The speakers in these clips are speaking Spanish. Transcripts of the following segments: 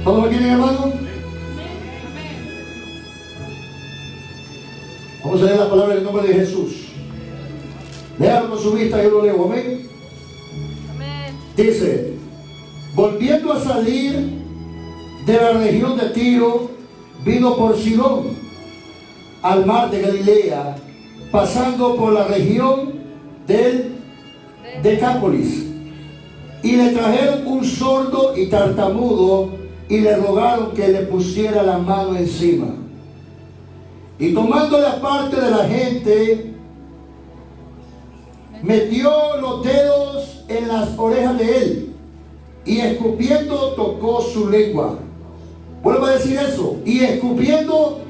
¿Todos lo quieren, hermano? Vamos a leer la palabra en el nombre de Jesús. Léalo con su vista, yo lo leo. Amén. Dice: volviendo a salir de la región de Tiro, vino por Sidón, al mar de Galilea, pasando por la región del Decápolis. Y le trajeron un sordo y tartamudo y le rogaron que le pusiera la mano encima. Y tomándole aparte de la gente, metió los dedos en las orejas de él y escupiendo tocó su lengua. Vuelvo a decir eso. Y escupiendo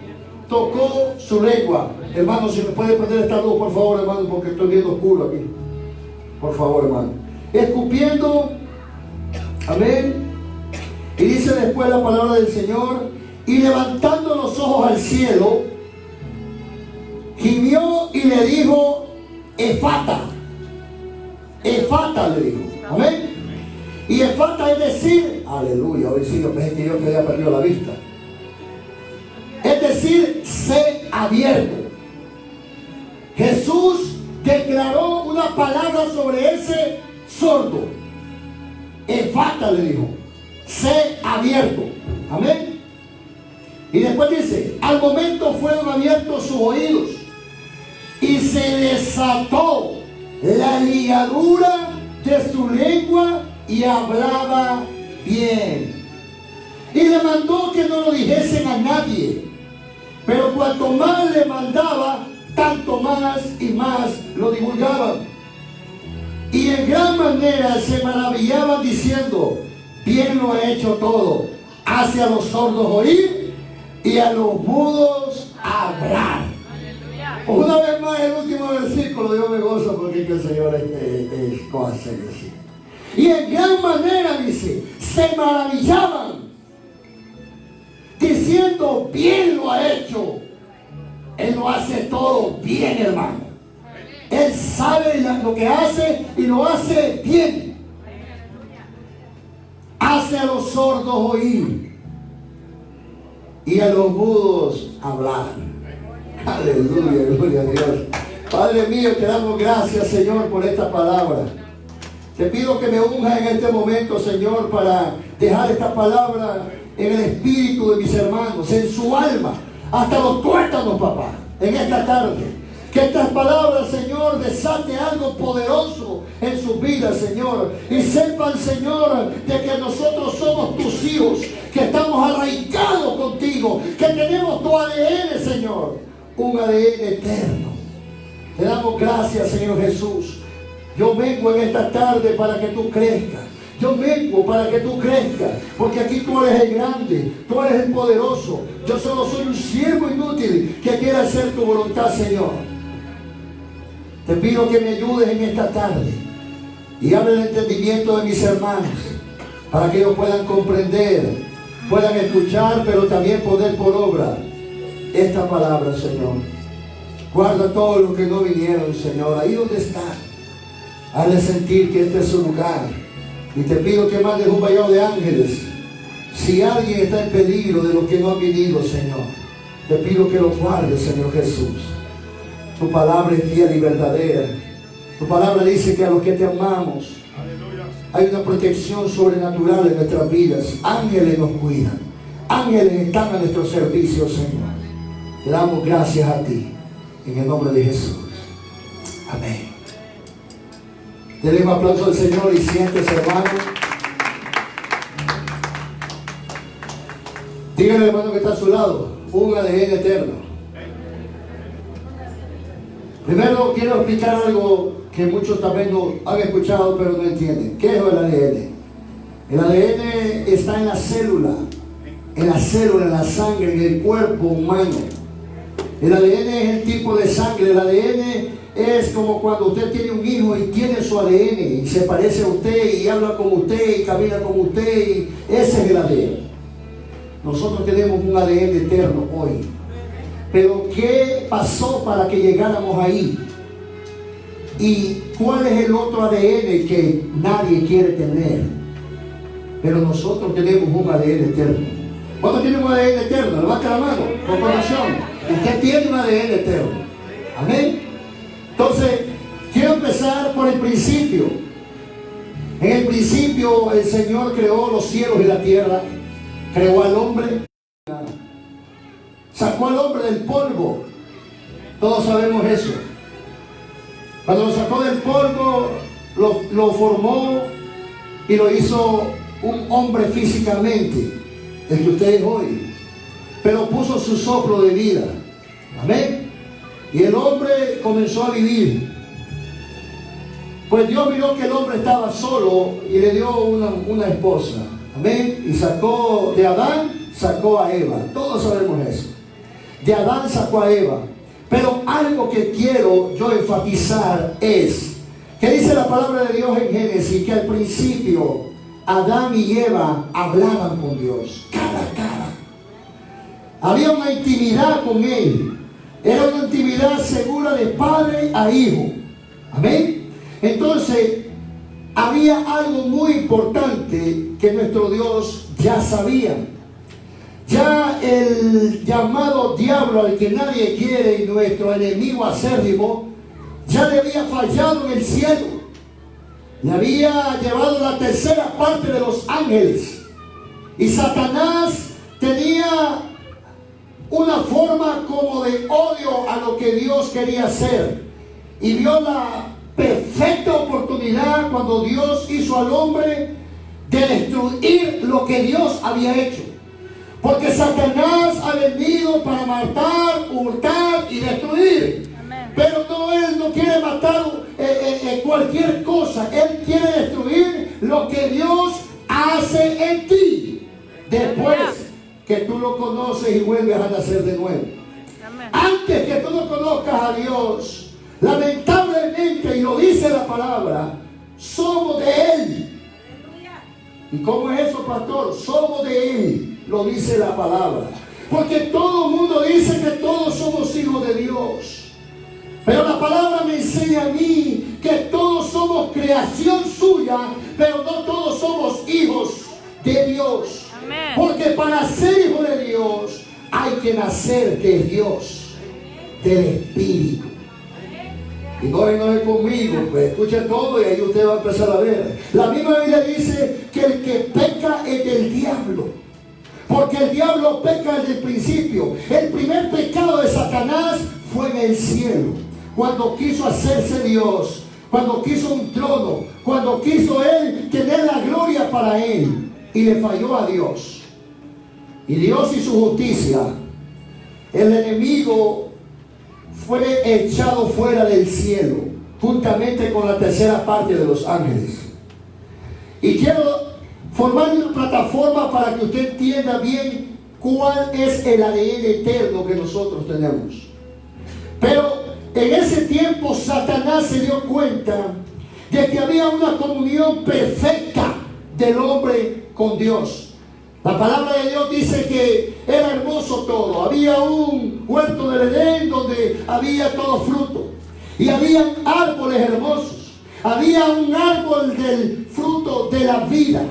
tocó su lengua. Hermano, si me puede prender esta luz, por favor, hermano, porque estoy viendo oscuro aquí. Por favor, hermano. Escupiendo. Amén. Y dice después la palabra del Señor: y levantando los ojos al cielo, gimió y le dijo: Efata. Efata le dijo. Amén. Y Efata es decir, aleluya, hoy sí, yo pensé que yo había perdido la vista. Es decir, sé abierto. Jesús declaró una palabra sobre ese sordo. Efata le dijo: sé abierto. Amén. Y después dice: al momento fueron abiertos sus oídos y se desató la ligadura de su lengua y hablaba bien. Y le mandó que no lo dijesen a nadie, pero cuanto más le mandaba, tanto más y más lo divulgaban. Y en gran manera se maravillaban diciendo: bien lo ha hecho todo, hace a los sordos oír y a los mudos hablar. Una vez más el último versículo, yo me gozo porque el Señor es cosa así. Y en gran manera, dice, se maravillaban diciendo: bien lo ha hecho. Él lo hace todo bien, hermano. Él sabe lo que hace y lo hace bien. Hace a los sordos oír y a los mudos hablar. Aleluya, gloria a Dios. Padre mío, te damos gracias, Señor, por esta palabra. Te pido que me unja en este momento, Señor, para dejar esta palabra en el espíritu de mis hermanos, en su alma, hasta los tuétanos, papá, en esta tarde. Que estas palabras, Señor, desate algo poderoso en sus vidas, Señor. Y sepan, Señor, de que nosotros somos tus hijos, que estamos arraigados contigo, que tenemos tu ADN, Señor, un ADN eterno. Te damos gracias, Señor Jesús. Yo vengo en esta tarde para que tú crezcas. Yo vengo para que tú crezcas, porque aquí tú eres el grande, tú eres el poderoso. Yo solo soy un siervo inútil que quiere hacer tu voluntad, Señor. Te pido que me ayudes en esta tarde y abre el entendimiento de mis hermanos para que ellos puedan comprender, puedan escuchar, pero también poner por obra esta palabra, Señor. Guarda a todos los que no vinieron, Señor, ahí donde están. Hazle sentir que este es su lugar. Y te pido que mandes un vallado de ángeles. Si alguien está en peligro de los que no han venido, Señor, te pido que lo guardes, Señor Jesús. Tu palabra es fiel y verdadera. Tu palabra dice que a los que te amamos hay una protección sobrenatural en nuestras vidas. Ángeles nos cuidan. Ángeles están a nuestro servicio, Señor. Te damos gracias a ti, en el nombre de Jesús. Amén. Denle un aplauso al Señor y siéntese, hermano. Dígale, hermano, que está a su lado: un ADN eterno. Primero quiero explicar algo que muchos también no han escuchado pero no entienden. ¿Qué es el ADN? El ADN está en la célula, en la sangre, en el cuerpo humano. El ADN es el tipo de sangre. El ADN es como cuando usted tiene un hijo y tiene su ADN y se parece a usted y habla como usted y camina como usted, y ese es el ADN. Nosotros tenemos un ADN eterno hoy. Pero ¿qué pasó para que llegáramos ahí? ¿Y cuál es el otro ADN que nadie quiere tener? pero nosotros tenemos un ADN eterno. ¿Cuántos tienen un ADN eterno? Levanta la mano, con corazón. Usted tiene un ADN eterno. Amén. Entonces, quiero empezar por el principio. En el principio el Señor creó los cielos y la tierra, creó al hombre, sacó al hombre del polvo. Todos sabemos eso. Cuando lo sacó del polvo, lo formó y lo hizo un hombre físicamente, el que usted es hoy, pero puso su soplo de vida. Amén. Y el hombre comenzó a vivir. Pues Dios miró que el hombre estaba solo y le dio una esposa. Amén. Y sacó de Adán, sacó a Eva. Todos sabemos eso. De Adán sacó a Eva. Pero algo que quiero yo enfatizar es que dice la palabra de Dios en Génesis que al principio Adán y Eva hablaban con Dios cara a cara. Había una intimidad con Él. Era una intimidad segura de padre a hijo. Amén. Entonces, había algo muy importante que nuestro Dios ya sabía. Ya el llamado diablo al que nadie quiere y nuestro enemigo acérrimo, ya le había fallado en el cielo. Le había llevado la tercera parte de los ángeles. Y Satanás tenía una forma como de odio a lo que Dios quería hacer. Y vio la perfecta oportunidad cuando Dios hizo al hombre de destruir lo que Dios había hecho. Porque Satanás ha venido para matar, hurtar y destruir. Amén. Pero no, Él no quiere matar cualquier cosa. Él quiere destruir lo que Dios hace en ti después que tú lo conoces y vuelves a nacer de nuevo. Amén. Antes que tú no conozcas a Dios, lamentablemente, y lo dice la palabra, somos de Él. ¿Y cómo es eso, pastor? Somos de Él, lo dice la palabra. Porque todo el mundo dice que todos somos hijos de Dios. Pero la palabra me enseña a mí que todos somos creación suya, pero no todos somos hijos de Dios. Amén. Porque para ser hijo de Dios hay que nacer de Dios, del Espíritu. Y no enoje conmigo, pues escuche todo y ahí usted va a empezar a ver. La misma Biblia dice que el que peca es del diablo, porque el diablo peca desde el principio. El primer pecado de Satanás fue en el cielo, cuando quiso hacerse Dios, cuando quiso un trono, cuando quiso él tener la gloria para él, y le falló a Dios. Y Dios y su justicia, el enemigo fue echado fuera del cielo, juntamente con la tercera parte de los ángeles. Y quiero formar una plataforma para que usted entienda bien cuál es el ADN eterno que nosotros tenemos. Pero en ese tiempo Satanás se dio cuenta de que había una comunión perfecta del hombre con Dios. La palabra de Dios dice que era hermoso todo. Había un huerto del Edén donde había todo fruto. Y había árboles hermosos. Había un árbol del fruto de la vida.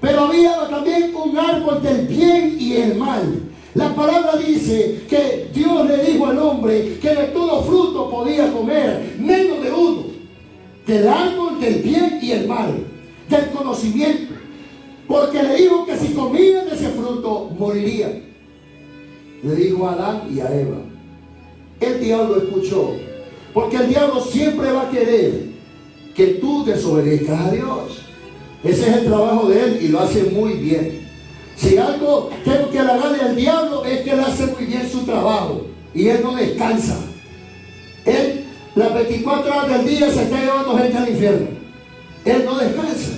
Pero había también un árbol del bien y el mal. La palabra dice que Dios le dijo al hombre que de todo fruto podía comer, menos de uno. Del árbol del bien y el mal. Del conocimiento. Porque le dijo que si comían de ese fruto morirían. Le dijo a Adán y a Eva. El diablo escuchó. Porque el diablo siempre va a querer que tú desobedezcas a Dios. Ese es el trabajo de él y lo hace muy bien. Si algo tengo que halagarle al diablo es que él hace muy bien su trabajo. Y él no descansa. Él las 24 horas del día se está llevando gente al infierno. Él no descansa.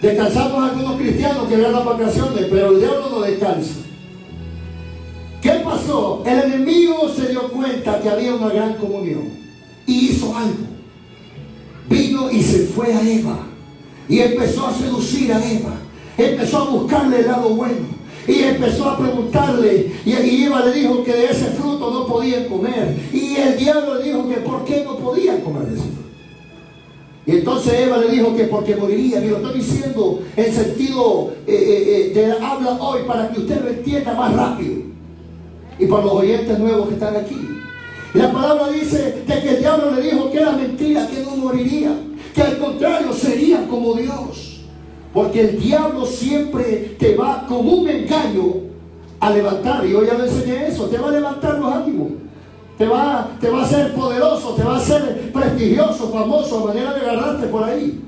Descansamos algunos cristianos que ganan vacaciones, pero el diablo no descansa. ¿Qué pasó? El enemigo se dio cuenta que había una gran comunión y hizo algo. Vino y se fue a Eva y empezó a seducir a Eva. Empezó a buscarle el lado bueno y empezó a preguntarle, y Eva le dijo que de ese fruto no podían comer, y el diablo le dijo que por qué no podían comer de ese fruto. Y entonces Eva le dijo que porque moriría. Y lo estoy diciendo en sentido de habla hoy para que usted lo entienda más rápido. Y para los oyentes nuevos que están aquí. Y la palabra dice de que el diablo le dijo que era mentira, que no moriría, que al contrario sería como Dios. Porque el diablo siempre te va con un engaño a levantar. Y hoy ya le enseñé eso. Te va a levantar los ánimos. Te va a hacer poderoso, te va a hacer prestigioso, famoso, a manera de agarrarte por ahí.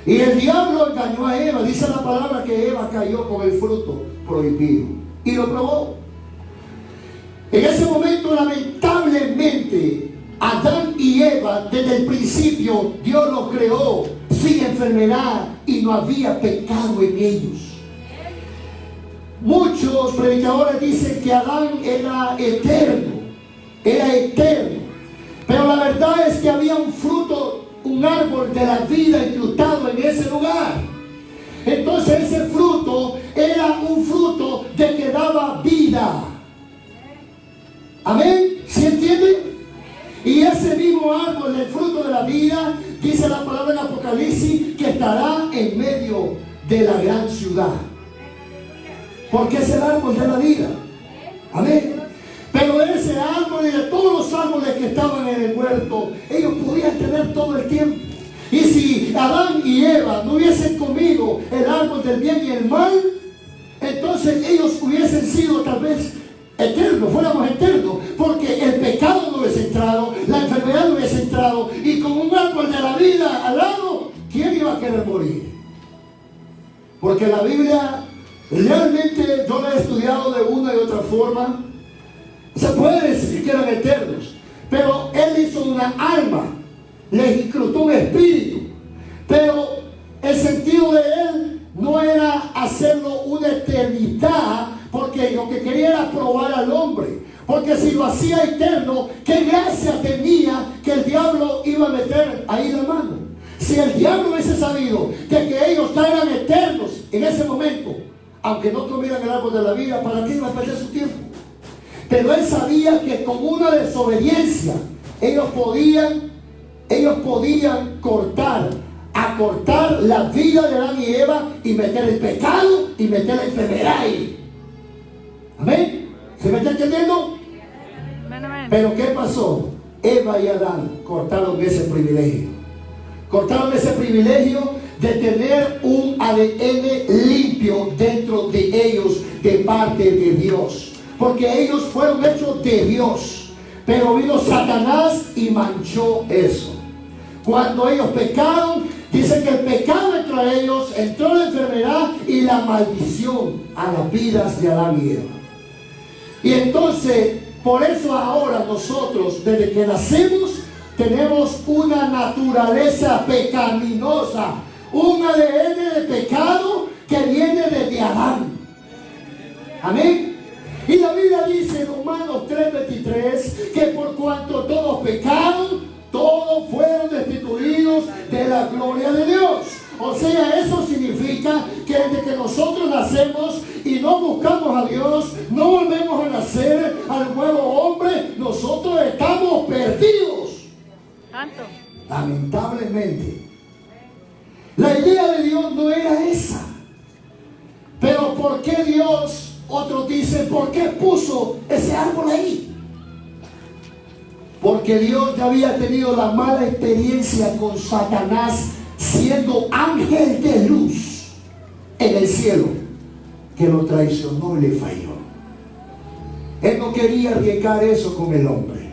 Y el diablo engañó a Eva. Dice la palabra que Eva cayó con el fruto prohibido. Y lo probó. En ese momento, lamentablemente, Adán y Eva, desde el principio, Dios los creó sin enfermedad y no había pecado en ellos. Muchos predicadores dicen que Adán era eterno, pero la verdad es que había un fruto, un árbol de la vida incrustado en ese lugar. Entonces ese fruto era un fruto de que daba vida. Amén, ¿sí entienden? Y ese mismo árbol del fruto de la vida, dice la palabra en Apocalipsis, que estará en medio de la gran ciudad, porque es el árbol de la vida. Amén. Pero ese árbol y de todos los árboles que estaban en el huerto, ellos podían tener todo el tiempo. Y si Adán y Eva no hubiesen comido el árbol del bien y el mal, entonces ellos hubiesen sido tal vez eternos, fuéramos eternos, porque el pecado no hubiese entrado, la enfermedad no hubiese entrado, y con un árbol de la vida al lado, ¿quién iba a querer morir? Porque la Biblia realmente yo la he estudiado de una y otra forma. Se puede decir que eran eternos, pero Él hizo una alma, les incrustó un espíritu, pero el sentido de Él no era hacerlo una eternidad, porque lo que quería era probar al hombre. Porque si lo hacía eterno, ¿qué gracia tenía que el diablo iba a meter ahí la mano? Si el diablo hubiese sabido de que ellos ya eran eternos en ese momento, aunque no comieran el árbol de la vida, ¿para qué iba a perder su tiempo? Pero él sabía que con una desobediencia ellos podían acortar la vida de Adán y Eva y meter el pecado y meter la enfermedad ahí. Amén. ¿Se me está entendiendo? Pero ¿qué pasó? Eva y Adán cortaron ese privilegio. Cortaron ese privilegio de tener un ADN limpio dentro de ellos de parte de Dios. Porque ellos fueron hechos de Dios. Pero vino Satanás y manchó eso. Cuando ellos pecaron, dice que el pecado entre ellos, entró la enfermedad y la maldición a las vidas de Adán y Eva. Y entonces, por eso ahora nosotros, desde que nacemos, tenemos una naturaleza pecaminosa, un ADN de pecado que viene desde Adán. Amén. Y la Biblia dice en Romanos 3:23 que por cuanto todos pecaron, todos fueron destituidos de la gloria de Dios. O sea, eso significa que desde que nosotros nacemos y no buscamos a Dios, no volvemos a nacer al nuevo hombre, nosotros estamos perdidos. ¿Tanto? Lamentablemente. La idea de Dios no era esa. Pero ¿por qué Dios? Otros dicen, ¿por qué puso ese árbol ahí? Porque Dios ya había tenido la mala experiencia con Satanás siendo ángel de luz en el cielo, que lo traicionó y le falló. Él no quería arriesgar eso con el hombre.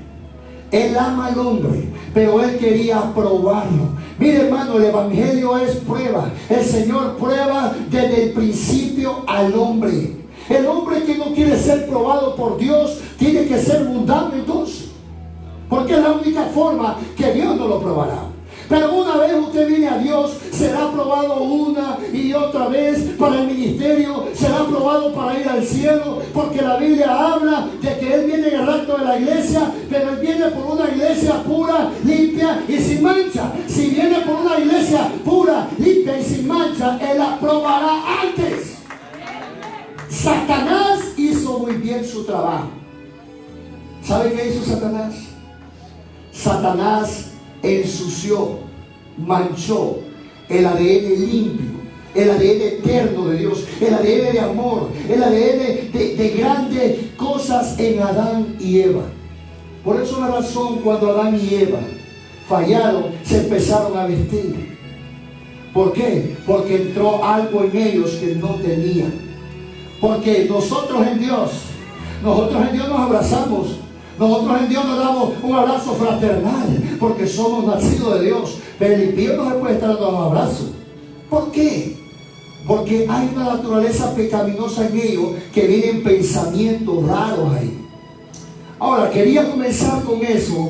Él ama al hombre, pero él quería probarlo. Mire, hermano, el evangelio es prueba. El Señor prueba desde el principio al hombre. El hombre que no quiere ser probado por Dios tiene que ser mundano entonces, porque es la única forma que Dios no lo probará. Pero una vez usted viene a Dios, será probado una y otra vez para el ministerio, será probado para ir al cielo, porque la Biblia habla de que Él viene en el rapto de la iglesia, pero Él viene por una iglesia pura, limpia y sin mancha. Si viene por una iglesia pura, limpia y sin mancha, Él la probará antes. Satanás hizo muy bien su trabajo. ¿Sabe qué hizo Satanás? Satanás ensució manchó el ADN limpio, el ADN eterno de Dios, el ADN de amor, el ADN de grandes cosas en Adán y Eva. Por eso la razón, cuando Adán y Eva fallaron, se empezaron a vestir. ¿Por qué? Porque entró algo en ellos que no tenían. Porque nosotros en Dios nos abrazamos. Nosotros en Dios nos damos un abrazo fraternal, porque somos nacidos de Dios. Pero el impío no se puede estar dando un abrazo. ¿Por qué? Porque hay una naturaleza pecaminosa en ellos, que vienen pensamientos raros ahí. Ahora, quería comenzar con eso.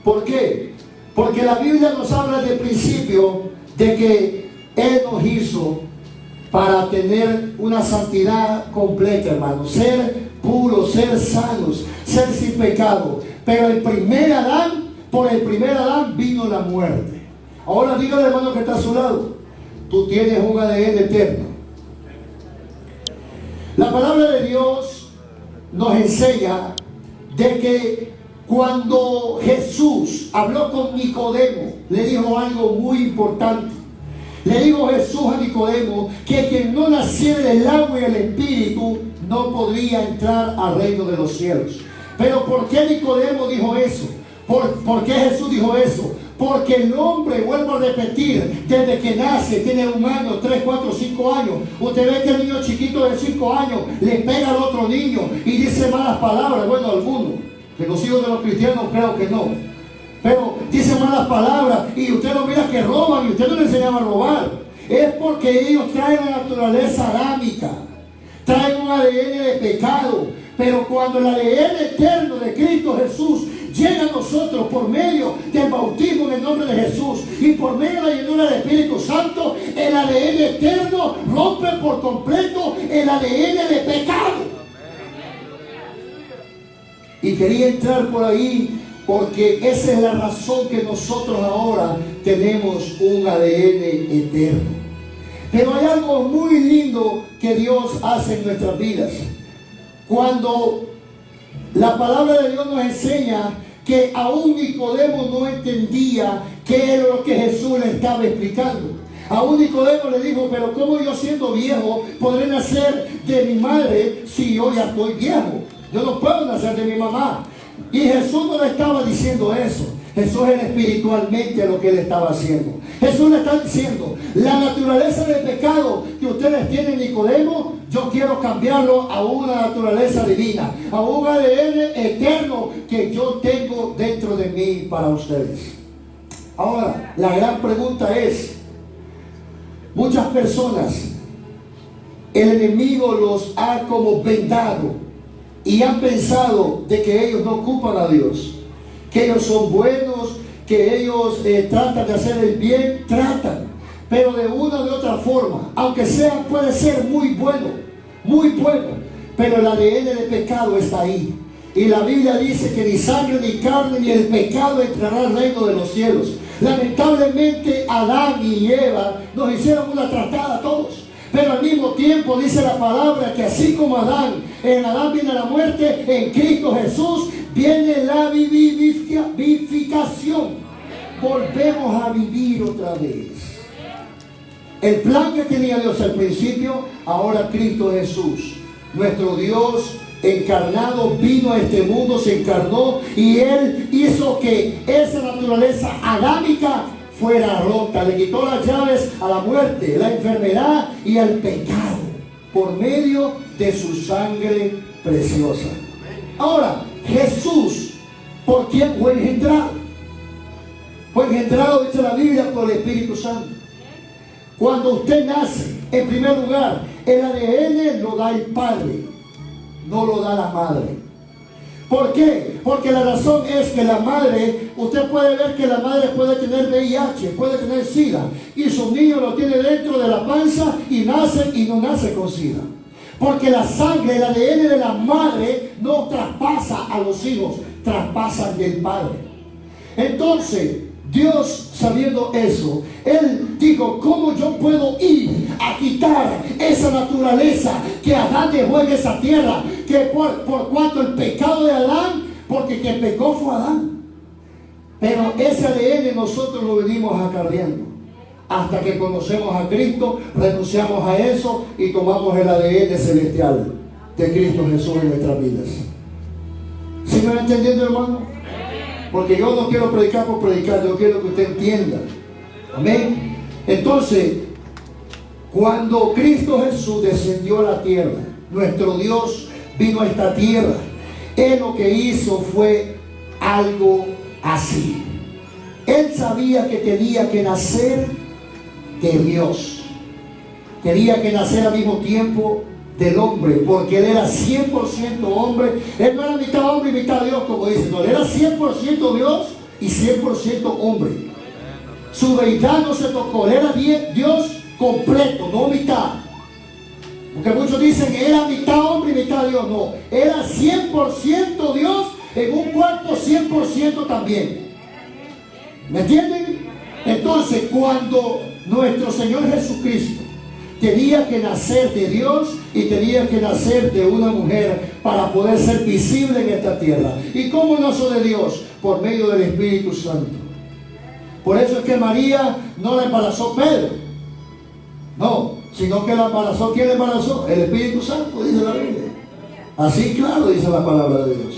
¿Por qué? Porque la Biblia nos habla desde el principio de que Él nos hizo para tener una santidad completa, hermano. Ser puros, ser sanos, ser sin pecado. Pero por el primer Adán vino la muerte. Ahora dígale, hermano, que está a su lado: tú tienes un ADN eterno. La palabra de Dios nos enseña de que cuando Jesús habló con Nicodemo, le dijo algo muy importante. Le dijo Jesús a Nicodemo que quien no naciera del agua y el espíritu no podría entrar al reino de los cielos. Pero ¿por qué Nicodemo dijo eso? ¿Por qué Jesús dijo eso? Porque el hombre, vuelvo a repetir, desde que nace, tiene 1 año, 3, 4, 5 años. Usted ve que el niño chiquito de 5 años le pega al otro niño y dice malas palabras. Bueno, algunos, que los hijos de los cristianos creo que no. Pero dice malas palabras y usted lo mira que roban y usted no le enseñaba a robar. Es porque ellos traen la naturaleza adámica, traen un ADN de pecado. Pero cuando el ADN eterno de Cristo Jesús llega a nosotros por medio del bautismo en el nombre de Jesús y por medio de la llenura del Espíritu Santo, el ADN eterno rompe por completo el ADN de pecado. Y quería entrar por ahí porque esa es la razón que nosotros ahora tenemos un ADN eterno. Pero hay algo muy lindo que Dios hace en nuestras vidas. Cuando la palabra de Dios nos enseña que aún Nicodemo no entendía qué era lo que Jesús le estaba explicando. Aún Nicodemo le dijo: pero ¿cómo yo siendo viejo podré nacer de mi madre si yo ya estoy viejo? Yo no puedo nacer de mi mamá. Y Jesús no le estaba diciendo eso. Jesús era espiritualmente lo que él estaba haciendo. Jesús le está diciendo: la naturaleza del pecado que ustedes tienen, Nicodemo, yo quiero cambiarlo a una naturaleza divina, a un ADN eterno que yo tengo dentro de mí para ustedes. Ahora, la gran pregunta es: muchas personas, el enemigo los ha como vendado y han pensado de que ellos no ocupan a Dios, que ellos son buenos, que ellos tratan de hacer el bien, pero de una o de otra forma, aunque sea, puede ser muy bueno, pero el ADN de pecado está ahí. Y la Biblia dice que ni sangre ni carne ni el pecado entrará al reino de los cielos. Lamentablemente Adán y Eva nos hicieron una trastada a todos. Pero al mismo tiempo dice la palabra que así como en Adán viene la muerte, en Cristo Jesús viene la vivificación. Volvemos a vivir otra vez. El plan que tenía Dios al principio, ahora Cristo Jesús, nuestro Dios encarnado, vino a este mundo, se encarnó y Él hizo que esa naturaleza adámica fuera rota. Le quitó las llaves a la muerte, la enfermedad y al pecado por medio de su sangre preciosa. Ahora, Jesús, ¿por quién fue engendrado? Fue engendrado, dice la Biblia, por el Espíritu Santo. Cuando usted nace, en primer lugar, el ADN lo da el padre, no lo da la madre. ¿Por qué? Porque la razón es que la madre, usted puede ver que la madre puede tener VIH, puede tener SIDA, y su niño lo tiene dentro de la panza y nace y no nace con SIDA. Porque la sangre, el ADN de la madre no traspasa a los hijos, traspasa del padre. Entonces, Dios, sabiendo eso, Él dijo: ¿cómo yo puedo ir a quitar esa naturaleza que Adán dejó en esa tierra? Que por cuanto el pecado de Adán, porque quien pecó fue Adán. Pero ese ADN nosotros lo venimos acarreando. Hasta que conocemos a Cristo, renunciamos a eso y tomamos el ADN celestial de Cristo Jesús en nuestras vidas. ¿Sí me va entendiendo, hermano? Porque yo no quiero predicar por predicar, yo quiero que usted entienda. Amén. Entonces, cuando Cristo Jesús descendió a la tierra, nuestro Dios vino a esta tierra, Él lo que hizo fue algo así. Él sabía que tenía que nacer de Dios. Tenía que nacer al mismo tiempo del hombre, porque Él era 100% hombre. Él no era mitad hombre y mitad Dios, como dicen. No, Él era 100% Dios y 100% hombre. Su deidad no se tocó. Él era Dios completo, no mitad. Porque muchos dicen que era mitad hombre y mitad Dios. No, era 100% Dios en un cuerpo 100% también. ¿Me entienden? Entonces, cuando nuestro Señor Jesucristo tenía que nacer de Dios y tenía que nacer de una mujer para poder ser visible en esta tierra. ¿Y cómo nació de Dios? Por medio del Espíritu Santo. Por eso es que María no la embarazó Pedro. No, sino que la embarazó. ¿Quién la embarazó? El Espíritu Santo, dice la Biblia. Así claro dice la palabra de Dios.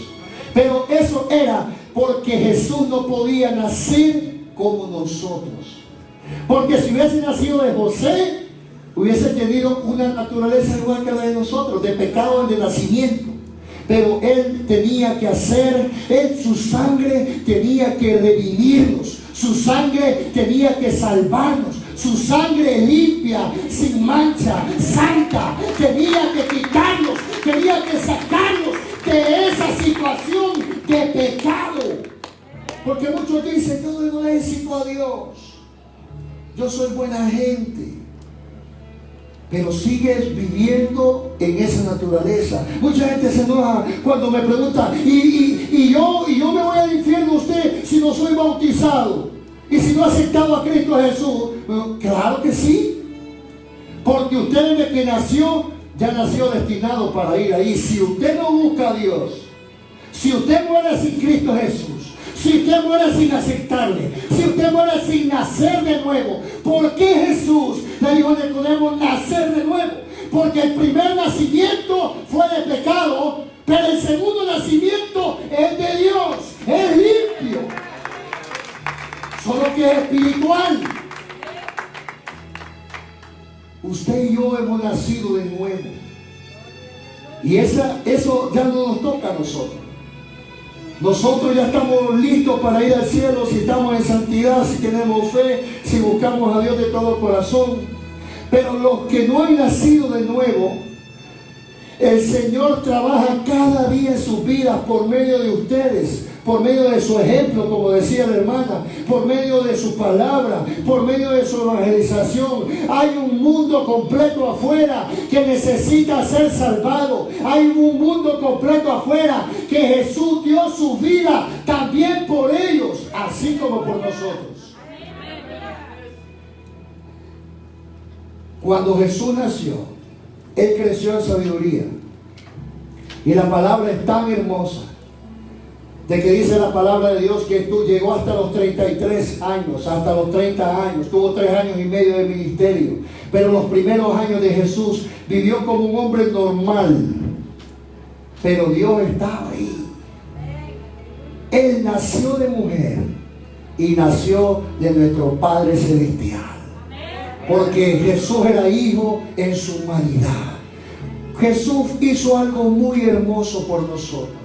Pero eso era porque Jesús no podía nacer como nosotros. Porque si hubiese nacido de José, hubiese tenido una naturaleza igual que la de nosotros, de pecado de nacimiento. Pero Él tenía que hacer, su sangre tenía que redimirnos, su sangre tenía que salvarnos, su sangre limpia, sin mancha, santa, tenía que quitarnos, tenía que sacarnos de esa situación de pecado. Porque muchos dicen, yo no necesito a Dios, yo soy buena gente. Pero sigues viviendo en esa naturaleza. Mucha gente se enoja cuando me pregunta, y yo me voy al infierno usted si no soy bautizado y si no he aceptado a Cristo Jesús. Bueno, claro que sí, porque usted desde que nació ya nació destinado para ir ahí. Si usted no busca a Dios, si usted muere sin Cristo Jesús, si usted muere sin aceptarle, si usted muere sin nacer de nuevo, ¿por qué Jesús le dijo que podemos nacer de nuevo? Porque el primer nacimiento fue de pecado, pero el segundo nacimiento es de Dios, es limpio, solo que es espiritual. Usted y yo hemos nacido de nuevo, y eso ya no nos toca a nosotros. Nosotros ya estamos listos para ir al cielo si estamos en santidad, si tenemos fe, si buscamos a Dios de todo corazón. Pero los que no han nacido de nuevo, el Señor trabaja cada día en sus vidas por medio de ustedes, por medio de su ejemplo, como decía la hermana, por medio de su palabra, por medio de su evangelización. Hay un mundo completo afuera que necesita ser salvado. Hay un mundo completo afuera que Jesús dio su vida también por ellos, así como por nosotros. Cuando Jesús nació, Él creció en sabiduría. Y la palabra es tan hermosa, de que dice la palabra de Dios que tú llegó hasta los 33 años, hasta los 30 años, tuvo 3 años y medio de ministerio. Pero los primeros años de Jesús vivió como un hombre normal, pero Dios estaba ahí. Él nació de mujer y nació de nuestro Padre Celestial, porque Jesús era hijo en su humanidad. Jesús hizo algo muy hermoso por nosotros.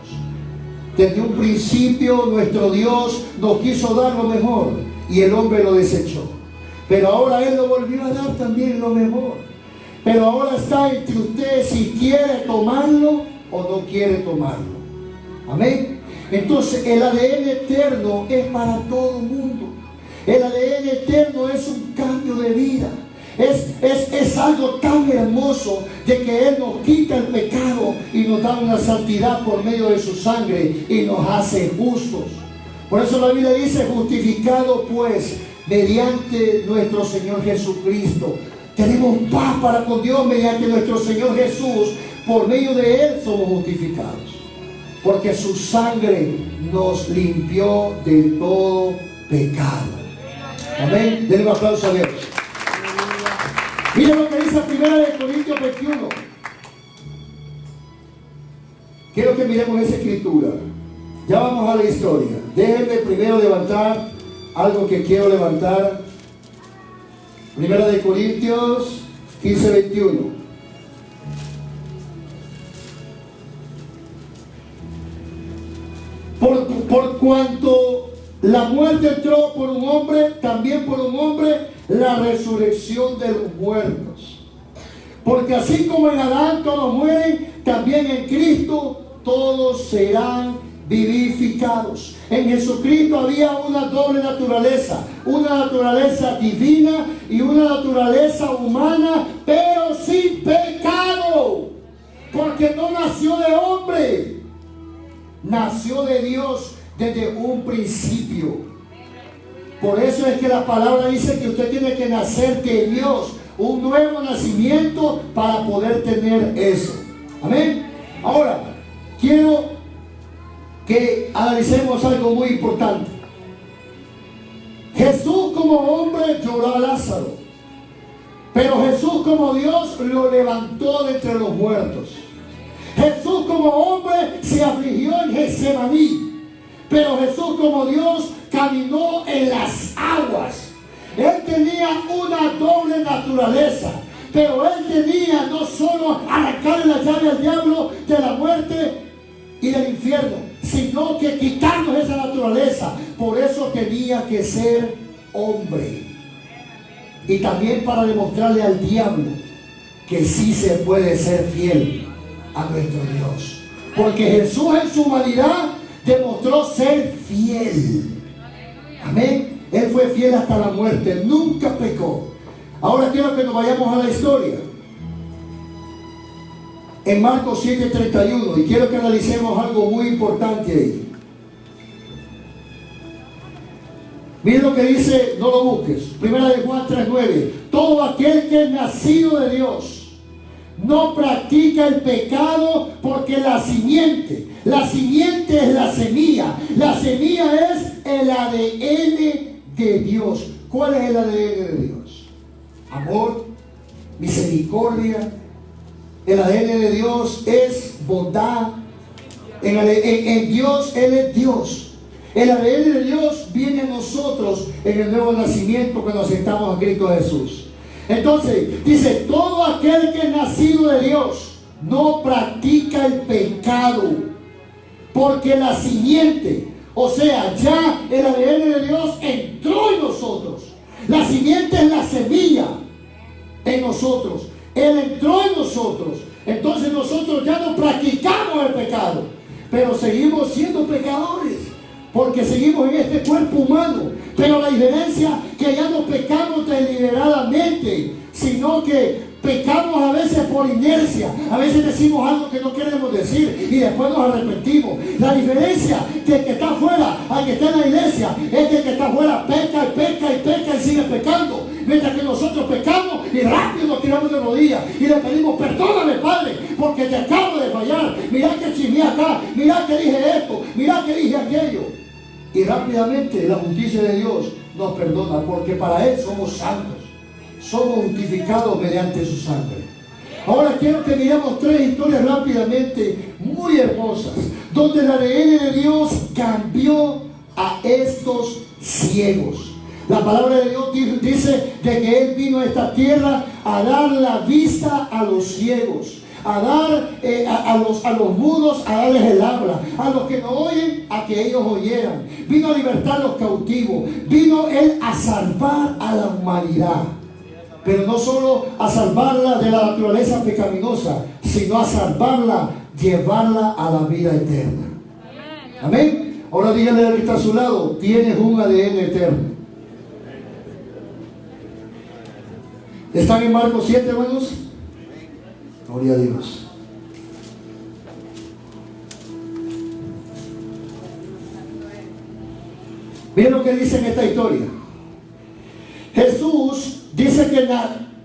Desde un principio nuestro Dios nos quiso dar lo mejor y el hombre lo desechó. Pero ahora Él lo volvió a dar también lo mejor. Pero ahora está entre ustedes si quiere tomarlo o no quiere tomarlo. Amén. Entonces el ADN eterno es para todo el mundo. El ADN eterno es un cambio de vida. Es algo tan hermoso de que Él nos quita el pecado y nos da una santidad por medio de su sangre y nos hace justos. Por eso la Biblia dice, justificado pues mediante nuestro Señor Jesucristo. Tenemos paz para con Dios mediante nuestro Señor Jesús. Por medio de Él somos justificados. porque su sangre nos limpió de todo pecado. Amén. Denle un aplauso a Dios. Miren lo que dice 1 Corintios 21. Quiero que miremos esa escritura. Ya vamos a la historia. Déjenme primero levantar algo que quiero levantar. 1 Corintios 15, 21. Por cuanto la muerte entró por un hombre, también por un hombre la resurrección de los muertos. Porque así como en Adán todos mueren, también en Cristo todos serán vivificados. En Jesucristo había una doble naturaleza, una naturaleza divina y una naturaleza humana, pero sin pecado, porque no nació de hombre, nació de Dios desde un principio. Por eso es que la palabra dice que usted tiene que nacer de Dios, un nuevo nacimiento para poder tener eso. Amén. Ahora, quiero que analicemos algo muy importante. Jesús como hombre lloró a Lázaro, pero Jesús como Dios lo levantó de entre los muertos. Jesús como hombre se afligió en Getsemaní, pero Jesús como Dios caminó en las aguas. Él tenía una doble naturaleza, pero él tenía no solo arrancarle la llave al diablo de la muerte y del infierno, sino que quitarnos esa naturaleza. Por eso tenía que ser hombre, y también para demostrarle al diablo que sí se puede ser fiel a nuestro Dios, porque Jesús en su humanidad demostró ser fiel. Amén. Él fue fiel hasta la muerte, nunca pecó. Ahora quiero que nos vayamos a la historia en Marcos 7:31, y quiero que analicemos algo muy importante ahí. Miren lo que dice, no lo busques. Primera de Juan 3:9. Todo aquel que es nacido de Dios no practica el pecado, porque la simiente es la semilla es el ADN de Dios. ¿Cuál es el ADN de Dios? Amor, misericordia. El ADN de Dios es bondad. En Dios, Él es Dios. El ADN de Dios viene a nosotros en el nuevo nacimiento cuando aceptamos a Cristo Jesús. Entonces, dice, todo aquel que es nacido de Dios no practica el pecado, porque la simiente, o sea, ya el ADN de Dios entró en nosotros. La simiente es la semilla en nosotros. Él entró en nosotros. Entonces nosotros ya no practicamos el pecado, pero seguimos siendo pecadores, porque seguimos en este cuerpo humano. Pero la diferencia que ya no pecamos deliberadamente, sino que pecamos a veces por inercia. A veces decimos algo que no queremos decir y después nos arrepentimos. La diferencia del que está afuera al que está en la iglesia es que el que está afuera peca y peca y peca y sigue pecando, mientras que nosotros pecamos y rápido nos tiramos de rodillas y le pedimos: perdóname, Padre, porque te acabo de fallar. Mirá que chismeé acá, mirá que dije esto, mirá que dije aquello. Y rápidamente la justicia de Dios nos perdona, porque para Él somos santos, somos justificados mediante su sangre. Ahora quiero que miremos tres historias rápidamente muy hermosas, donde el ADN de Dios cambió a estos ciegos. La palabra de Dios dice de que Él vino a esta tierra a dar la vista a los ciegos, a dar a los mudos, a darles el habla, a los que no oyen, a que ellos oyeran. Vino a libertar a los cautivos. Vino Él a salvar a la humanidad, pero no solo a salvarla de la naturaleza pecaminosa, sino a salvarla, llevarla a la vida eterna. Amén. Ahora díganle al que está a su lado: tienes un ADN eterno. ¿Están en Marcos 7, hermanos? Gloria a Dios. Miren lo que dice en esta historia. Jesús dice que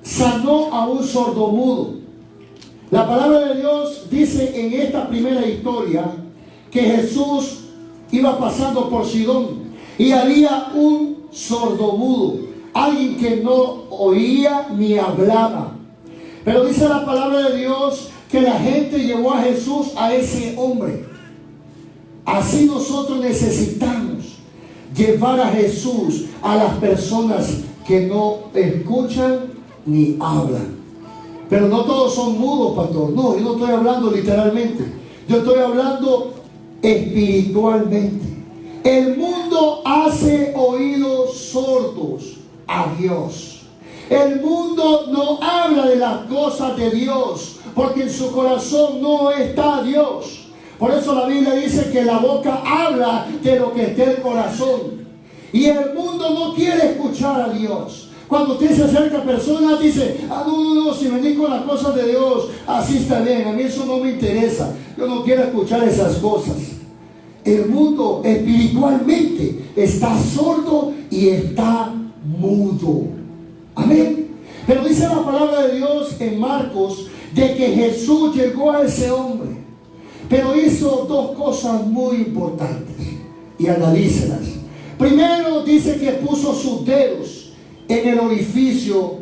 sanó a un sordomudo. La palabra de Dios dice en esta primera historia que Jesús iba pasando por Sidón y había un sordomudo, alguien que no oía ni hablaba. Pero dice la palabra de Dios que la gente llevó a Jesús a ese hombre. Así nosotros necesitamos llevar a Jesús a las personas que no escuchan ni hablan. Pero no todos son mudos, pastor. No, yo no estoy hablando literalmente. Yo estoy hablando espiritualmente. El mundo hace oídos sordos a Dios. El mundo no habla de las cosas de Dios, porque en su corazón no está Dios. Por eso la Biblia dice que la boca habla de lo que está en el corazón. Y el mundo no quiere escuchar a Dios. Cuando usted se acerca a personas, dice: no, si venís con las cosas de Dios, así está bien, a mí eso no me interesa, yo no quiero escuchar esas cosas. El mundo espiritualmente está sordo y está mudo. Amén. Pero dice la palabra de Dios en Marcos de que Jesús llegó a ese hombre, pero hizo dos cosas muy importantes, y analícelas. Primero dice que puso sus dedos en el orificio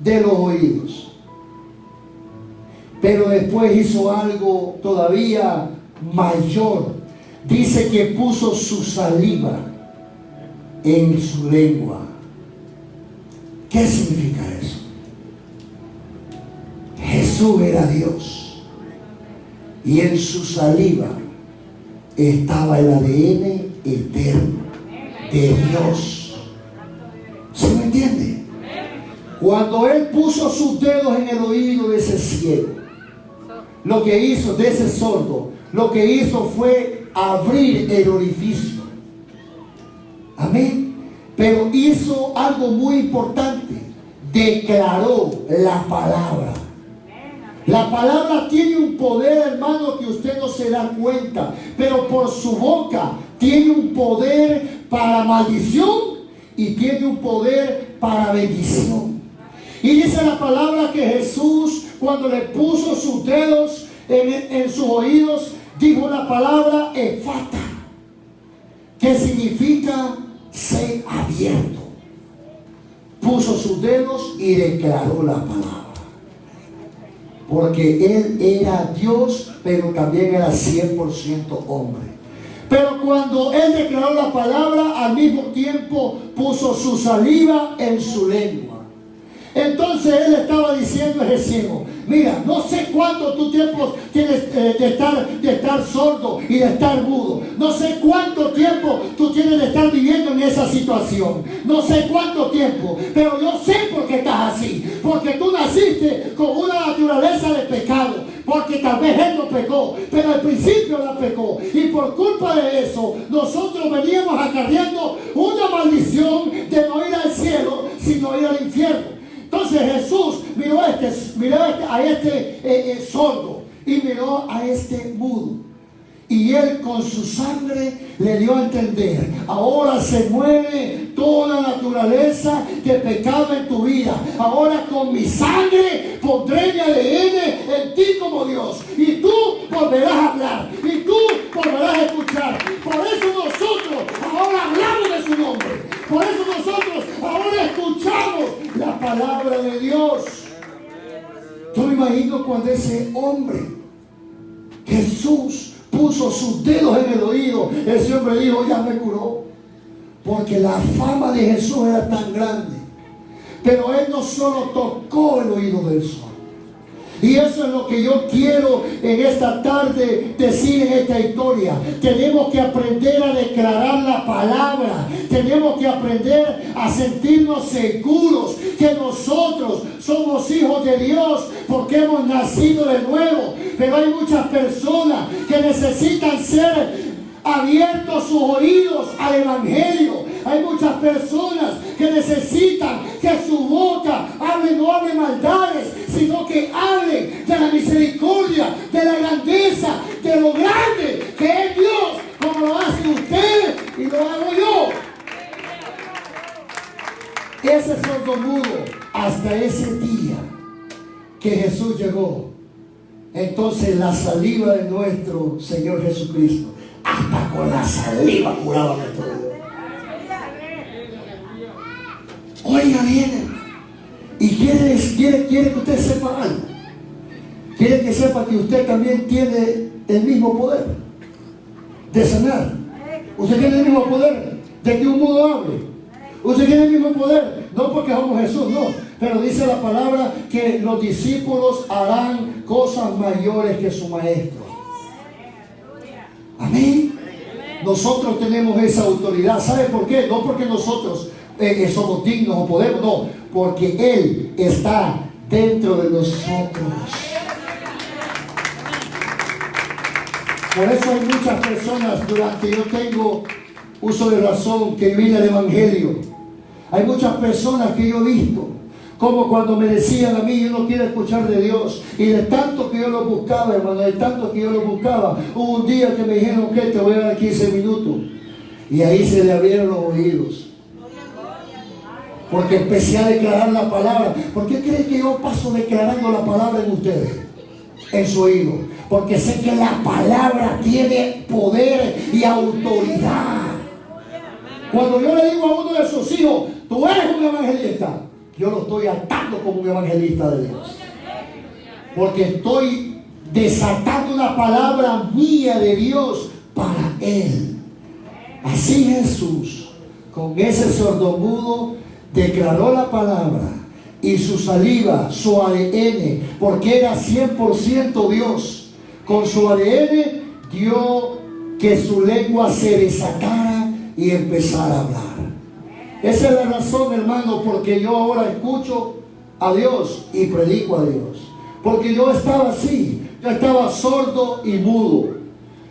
de los oídos, pero después hizo algo todavía mayor. Dice que puso su saliva en su lengua. ¿Qué significa eso? Jesús era Dios y en su saliva estaba el ADN eterno de Dios. ¿Se me entiende? Cuando Él puso sus dedos en el oído de ese ciego, lo que hizo, de ese sordo, lo que hizo fue abrir el orificio. Amén. Pero hizo algo muy importante: declaró la palabra. La palabra tiene un poder, hermano, que usted no se da cuenta, pero por su boca tiene un poder para maldición y tiene un poder para bendición. Y dice la palabra que Jesús, cuando le puso sus dedos en sus oídos, dijo la palabra efata, que significa ser abierto. Puso sus dedos y declaró la palabra. Porque Él era Dios, pero también era 100% hombre. Pero cuando Él declaró la palabra, al mismo tiempo puso su saliva en su lengua. Entonces Él estaba diciendo a ese ciego: mira, no sé cuánto tu tiempo tienes de estar sordo y de estar mudo. No sé cuánto tiempo tú tienes de estar viviendo en esa situación. No sé cuánto tiempo, pero yo sé por qué estás así. Porque tú naciste con una naturaleza de pecado. Porque tal vez Él no pecó, pero al principio la pecó. Y por culpa de eso, nosotros veníamos acarreando una maldición de no ir al cielo, sino ir al infierno. Entonces Jesús miró a este sordo y miró a este mudo. Y Él con su sangre le dio a entender: ahora se muere toda naturaleza de pecado en tu vida. Ahora con mi sangre pondré mi ADN en ti como Dios. Y tú volverás a hablar. Y tú volverás a escuchar. Por eso nosotros ahora hablamos de su nombre. Por eso nosotros ahora escuchamos la palabra de Dios. Yo me imagino cuando ese hombre, Jesús, puso sus dedos en el oído, ese hombre dijo: ya me curó. Porque la fama de Jesús era tan grande. Pero Él no solo tocó el oído del sordo. Y eso es lo que yo quiero en esta tarde decir en esta historia. Tenemos que aprender a declarar la palabra. Tenemos que aprender a sentirnos seguros que nosotros somos hijos de Dios porque hemos nacido de nuevo. Pero hay muchas personas que necesitan ser abiertos sus oídos al Evangelio. Hay muchas personas que necesitan que su boca no hable maldades, sino que hable de la misericordia, de la grandeza, de lo grande que es Dios, como lo hace usted y lo hago yo. Ese sordomudo, hasta ese día que Jesús llegó, entonces la saliva de nuestro Señor Jesucristo hasta con la saliva curaba nuestro Dios. Oiga bien, y quiere que usted sepa algo. Quiere que sepa que usted también tiene el mismo poder de sanar. Usted tiene el mismo poder de que un mudo hable. Usted tiene el mismo poder, no porque somos Jesús, no. Pero dice la palabra que los discípulos harán cosas mayores que su maestro. Amén. Nosotros tenemos esa autoridad. ¿Sabe por qué? No porque nosotros somos dignos o podemos, no. Porque Él está dentro de nosotros. Por eso hay muchas personas, durante yo tengo uso de razón, que viene el Evangelio. Hay muchas personas que yo he visto, como cuando me decían a mí, yo no quiero escuchar de Dios. Y de tanto que yo lo buscaba, hermano, de tanto que yo lo buscaba, hubo un día que me dijeron que te voy a dar 15 minutos. Y ahí se le abrieron los oídos. Porque empecé a declarar la palabra. ¿Por qué creen que yo paso declarando la palabra en ustedes? En su oído. Porque sé que la palabra tiene poder y autoridad. Cuando yo le digo a uno de sus hijos, tú eres un evangelista, yo lo estoy atando como un evangelista de Dios. Porque estoy desatando una palabra mía de Dios para él. Así Jesús, con ese sordomudo, declaró la palabra. Y su saliva, su ADN, porque era 100% Dios, con su ADN dio que su lengua se desatara y empezara a hablar. Esa es la razón, hermano, porque yo ahora escucho a Dios y predico a Dios. Porque yo estaba así, yo estaba sordo y mudo.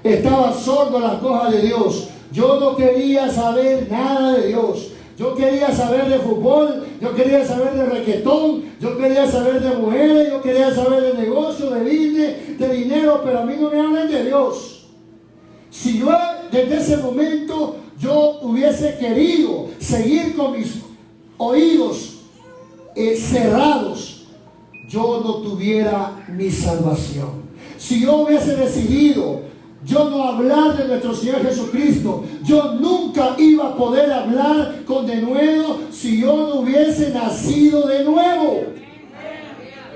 Estaba sordo a las cosas de Dios. Yo no quería saber nada de Dios. Yo quería saber de fútbol, yo quería saber de reguetón, yo quería saber de mujeres, yo quería saber de negocio, de business, de dinero, pero a mí no me hablan de Dios. Si yo desde ese momento yo hubiese querido seguir con mis oídos cerrados, yo no tuviera mi salvación. Si yo hubiese decidido yo no hablar de nuestro Señor Jesucristo, yo nunca iba a poder hablar con denuedo si yo no hubiese nacido de nuevo.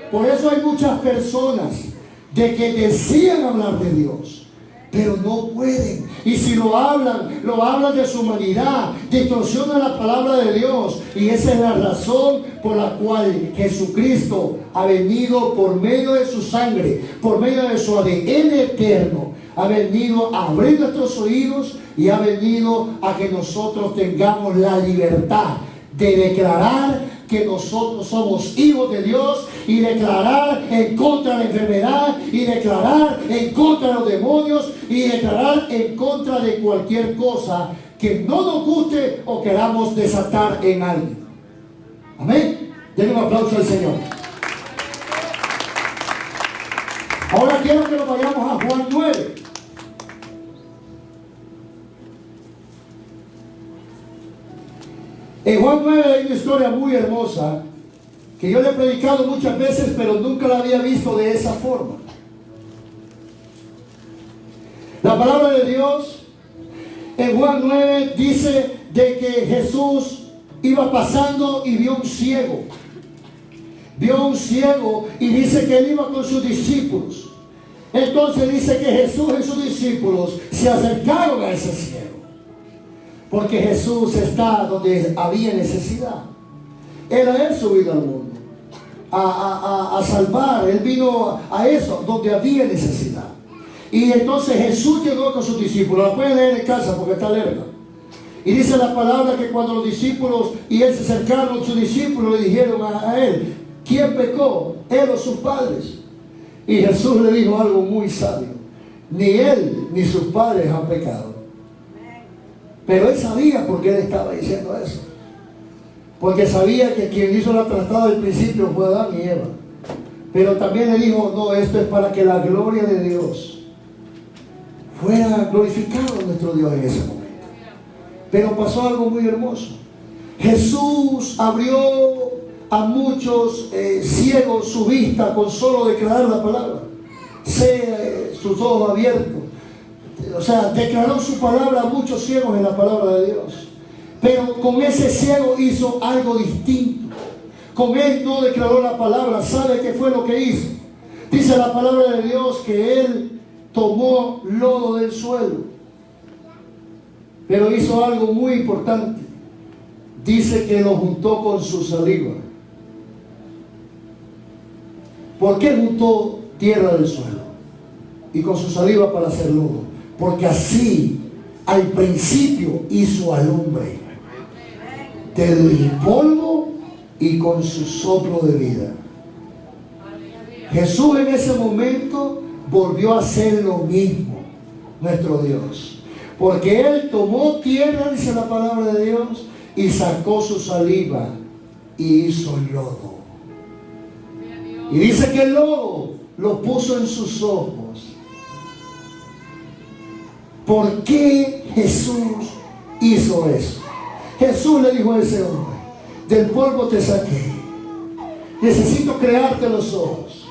Por eso hay muchas personas de que desean hablar de Dios, pero no pueden. Y si lo hablan de su humanidad, distorsionan la palabra de Dios. Y esa es la razón por la cual Jesucristo ha venido por medio de su sangre, por medio de su ADN eterno. Ha venido a abrir nuestros oídos y ha venido a que nosotros tengamos la libertad de declarar que nosotros somos hijos de Dios y declarar en contra de la enfermedad y declarar en contra de los demonios y declarar en contra de cualquier cosa que no nos guste o queramos desatar en alguien. Amén. Denle un aplauso al Señor. Ahora quiero que nos vayamos a Juan 9. En Juan 9 hay una historia muy hermosa que yo le he predicado muchas veces, pero nunca la había visto de esa forma. La palabra de Dios en Juan 9 dice de que Jesús iba pasando y vio un ciego. Vio un ciego y dice que él iba con sus discípulos. Entonces dice que Jesús y sus discípulos se acercaron a ese ciego. Porque Jesús está donde había necesidad. Era Él subido al mundo a salvar. Él vino a eso, donde había necesidad. Y entonces Jesús llegó con sus discípulos. La pueden leer en casa porque está larga. Y dice la palabra que cuando los discípulos y Él se acercaron, sus discípulos le dijeron a Él: ¿quién pecó? ¿Él o sus padres? Y Jesús le dijo algo muy sabio: ni Él ni sus padres han pecado. Pero él sabía por qué él estaba diciendo eso. Porque sabía que quien hizo la tratada del principio fue Adán y Eva. Pero también le dijo: no, esto es para que la gloria de Dios fuera glorificado nuestro Dios en ese momento. Pero pasó algo muy hermoso. Jesús abrió a muchos ciegos su vista con solo declarar la palabra. Sus ojos abiertos. declaró su palabra a muchos ciegos en la palabra de Dios. Pero con ese ciego hizo algo distinto. Con él no declaró la palabra. ¿Sabe qué fue lo que hizo? Dice la palabra de Dios que él tomó lodo del suelo. Pero hizo algo muy importante. Dice que lo juntó con su saliva. ¿Por qué juntó tierra del suelo y con su saliva para hacer lodo? Porque así al principio hizo al hombre del polvo y con su soplo de vida. Jesús en ese momento volvió a hacer lo mismo, nuestro Dios, porque él tomó tierra, dice la palabra de Dios, y sacó su saliva y hizo el lodo. Y dice que el lodo lo puso en sus ojos. ¿Por qué Jesús hizo eso? Jesús le dijo a ese hombre: del polvo te saqué, necesito crearte los ojos,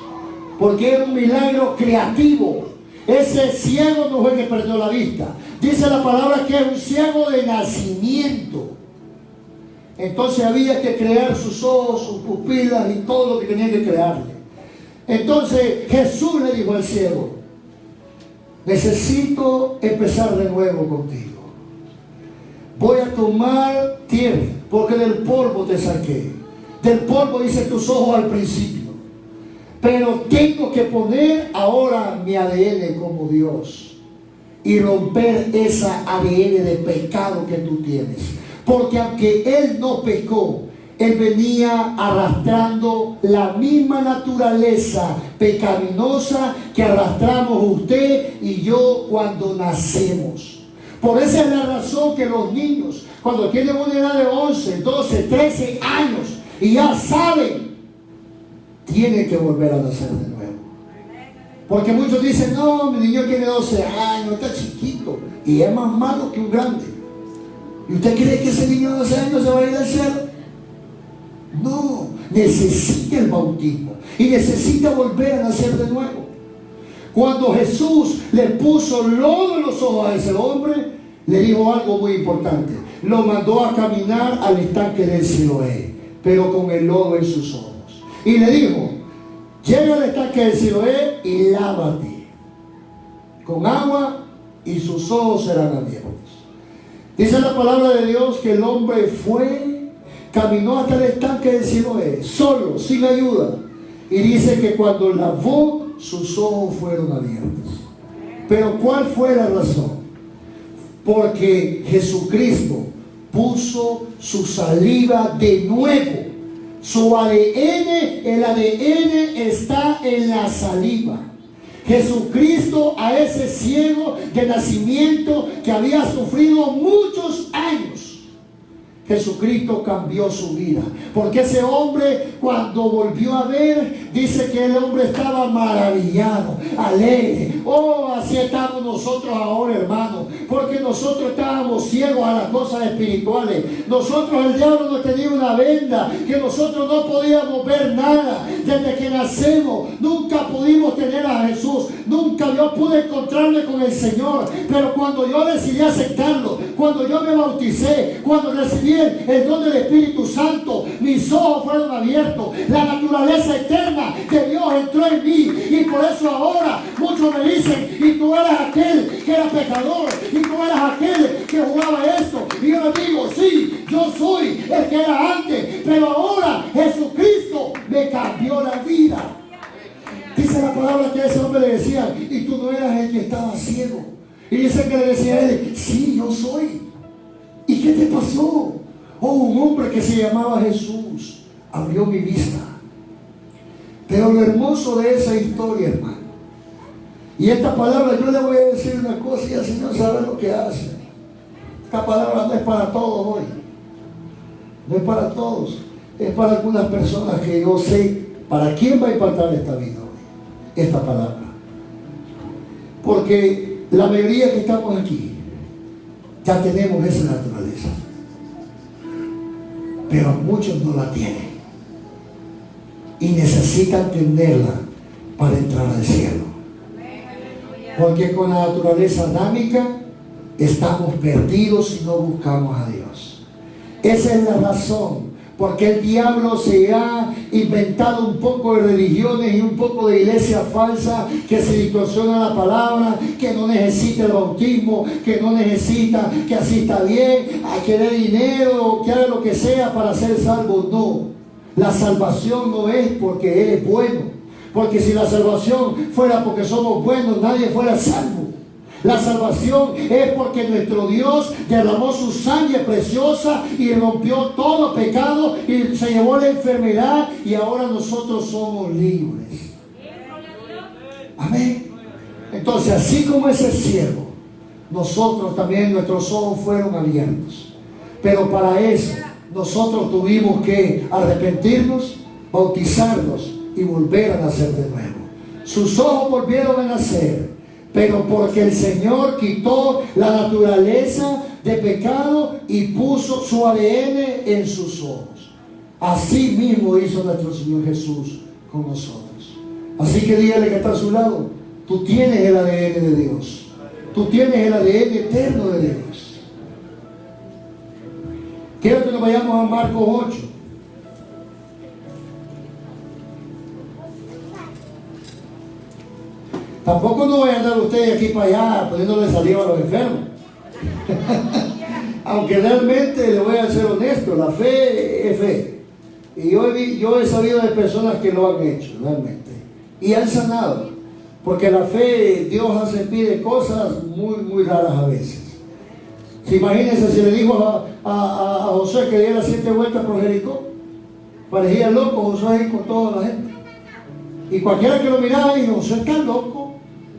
porque era un milagro creativo. Ese ciego no fue que perdió la vista. Dice la palabra que era un ciego de nacimiento. Entonces había que crear sus ojos, sus pupilas y todo lo que tenía que crearle. Entonces Jesús le dijo al ciego: necesito empezar de nuevo contigo. Voy a tomar tierra, porque del polvo te saqué. Del polvo dice tus ojos al principio. Pero tengo que poner ahora mi ADN como Dios y romper esa ADN de pecado que tú tienes. Porque aunque Él no pecó, Él venía arrastrando la misma naturaleza pecaminosa que arrastramos usted y yo cuando nacemos. Por esa es la razón que los niños, cuando tienen una edad de 11, 12, 13 años y ya saben, tienen que volver a nacer de nuevo. Porque muchos dicen: no, mi niño tiene 12 años, está chiquito y es más malo que un grande. ¿Y usted cree que ese niño de 12 años se va a ir al cielo? No, necesita el bautismo y necesita volver a nacer de nuevo. Cuando Jesús le puso lodo en los ojos a ese hombre, le dijo algo muy importante. Lo mandó a caminar al estanque del Siloé, pero con el lodo en sus ojos. Y le dijo: llega al estanque del Siloé y lávate con agua y sus ojos serán abiertos. Dice la palabra de Dios que el hombre fue, caminó hasta el estanque del Siloé, solo, sin ayuda. Y dice que cuando lavó, sus ojos fueron abiertos. Pero ¿cuál fue la razón? Porque Jesucristo puso su saliva de nuevo. Su ADN, el ADN está en la saliva. Jesucristo a ese ciego de nacimiento que había sufrido muchos años, Jesucristo cambió su vida. Porque ese hombre, cuando volvió a ver, dice que el hombre estaba maravillado, alegre. Oh, así estamos nosotros ahora, hermanos. Porque nosotros estábamos ciegos a las cosas espirituales. Nosotros, el diablo nos tenía una venda, que nosotros no podíamos ver nada. Desde que nacemos, nunca pudimos tener a Jesús. Nunca yo pude encontrarme con el Señor. Pero cuando yo decidí aceptarlo, cuando yo me bauticé, cuando recibí el don del Espíritu Santo, mis ojos fueron abiertos. La naturaleza eterna de Dios entró en mí. Y por eso ahora muchos me dicen: y tú eras aquel que era pecador, y tú eras aquel que jugaba esto. Y yo les digo: sí, yo soy el que era antes, pero ahora Jesucristo me cambió la vida. Dice la palabra que a ese hombre le decía: y tú no eras el que estaba ciego. Y dice que le decía a él: sí, yo soy. ¿Y qué te pasó? Oh, un hombre que se llamaba Jesús abrió mi vista. Pero lo hermoso de esa historia, hermano, y esta palabra, yo le voy a decir una cosa y el Señor sabe lo que hace. Esta palabra no es para todos hoy, no es para todos, es para algunas personas que yo sé para quién va a impactar esta vida hoy, esta palabra. Porque la mayoría que estamos aquí ya tenemos esa naturaleza, pero muchos no la tienen y necesitan tenerla para entrar al cielo. Porque con la naturaleza adámica estamos perdidos si no buscamos a Dios. Esa es la razón porque el diablo se ha inventado un poco de religiones y un poco de iglesia falsa que se distorsiona la palabra, que no necesita el bautismo, que no necesita, que así está bien, a que dé dinero, que haga lo que sea para ser salvo. No, la salvación no es porque Él es bueno, porque si la salvación fuera porque somos buenos, nadie fuera salvo. La salvación es porque nuestro Dios derramó su sangre preciosa y rompió todo pecado y se llevó la enfermedad y ahora nosotros somos libres. Amén. Entonces, así como ese siervo, nosotros también, nuestros ojos fueron abiertos. Pero para eso, nosotros tuvimos que arrepentirnos, bautizarnos y volver a nacer de nuevo. Sus ojos volvieron a nacer. Pero porque el Señor quitó la naturaleza de pecado y puso su ADN en sus ojos. Así mismo hizo nuestro Señor Jesús con nosotros. Así que dígale que está a su lado: tú tienes el ADN de Dios. Tú tienes el ADN eterno de Dios. Quiero que nos vayamos a Marcos 8. Tampoco no vayan a andar ustedes aquí para allá poniéndole saliva a los enfermos. Aunque realmente, le voy a ser honesto, la fe es fe. Y yo he sabido de personas que lo han hecho realmente y han sanado. Porque la fe, Dios pide cosas muy raras a veces. Si imagínense si le dijo a Josué que diera 7 vueltas por Jericó. Parecía loco Josué ahí con toda la gente. Y cualquiera que lo miraba dijo: Josué está loco.